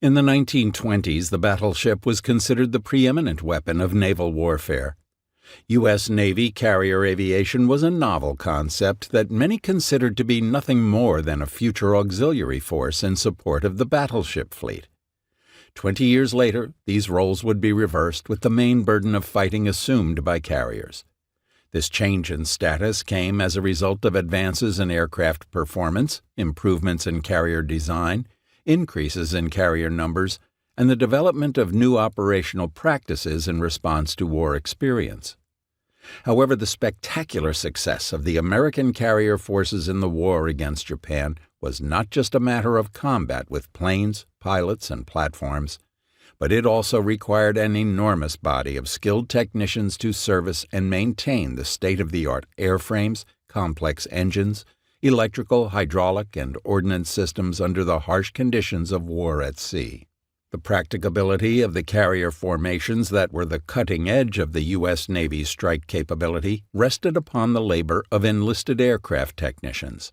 In the 1920s, the battleship was considered the preeminent weapon of naval warfare. U.S. Navy carrier aviation was a novel concept that many considered to be nothing more than a future auxiliary force in support of the battleship fleet. 20 years later, these roles would be reversed with the main burden of fighting assumed by carriers. This change in status came as a result of advances in aircraft performance, improvements in carrier design, increases in carrier numbers, and the development of new operational practices in response to war experience. However, the spectacular success of the American carrier forces in the war against Japan was not just a matter of combat with planes, pilots, and platforms, but it also required an enormous body of skilled technicians to service and maintain the state-of-the-art airframes, complex engines, electrical, hydraulic, and ordnance systems under the harsh conditions of war at sea. The practicability of the carrier formations that were the cutting edge of the U.S. Navy's strike capability rested upon the labor of enlisted aircraft technicians.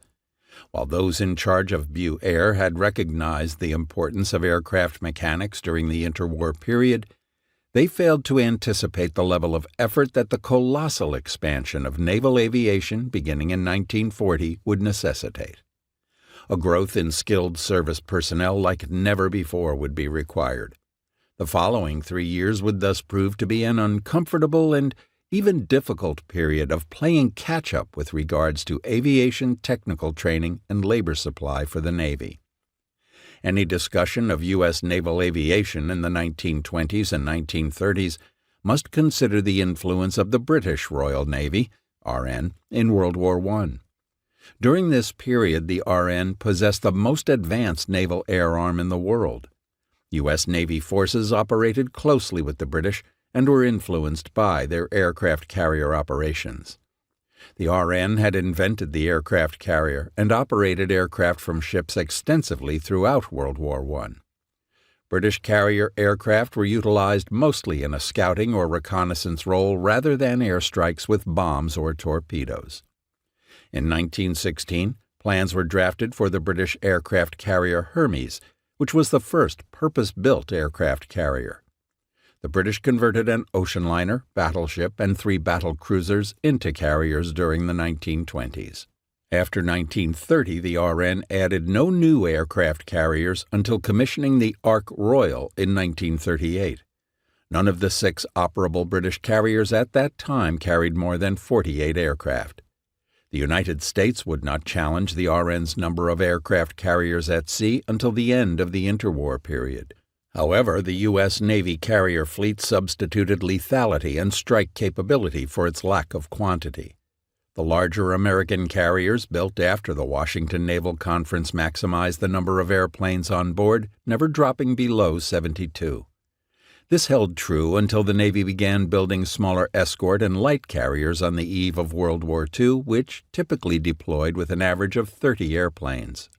While those in charge of BU Air had recognized the importance of aircraft mechanics during the interwar period, they failed to anticipate the level of effort that the colossal expansion of naval aviation beginning in 1940 would necessitate. A growth in skilled service personnel like never before would be required. The following 3 years would thus prove to be an uncomfortable and even difficult period of playing catch-up with regards to aviation technical training and labor supply for the Navy. Any discussion of U.S. naval aviation in the 1920s and 1930s must consider the influence of the British Royal Navy, RN, in World War I. During this period, the RN possessed the most advanced naval air arm in the world. U.S. Navy forces operated closely with the British and were influenced by their aircraft carrier operations. The RN had invented the aircraft carrier and operated aircraft from ships extensively throughout World War I. British carrier aircraft were utilized mostly in a scouting or reconnaissance role rather than airstrikes with bombs or torpedoes. In 1916, plans were drafted for the British aircraft carrier Hermes, which was the first purpose-built aircraft carrier. The British converted an ocean liner, battleship, and 3 battle cruisers into carriers during the 1920s. After 1930, the RN added no new aircraft carriers until commissioning the Ark Royal in 1938. None of the 6 operable British carriers at that time carried more than 48 aircraft. The United States would not challenge the RN's number of aircraft carriers at sea until the end of the interwar period. However, the U.S. Navy carrier fleet substituted lethality and strike capability for its lack of quantity. The larger American carriers built after the Washington Naval Conference maximized the number of airplanes on board, never dropping below 72. This held true until the Navy began building smaller escort and light carriers on the eve of World War II, which typically deployed with an average of 30 airplanes.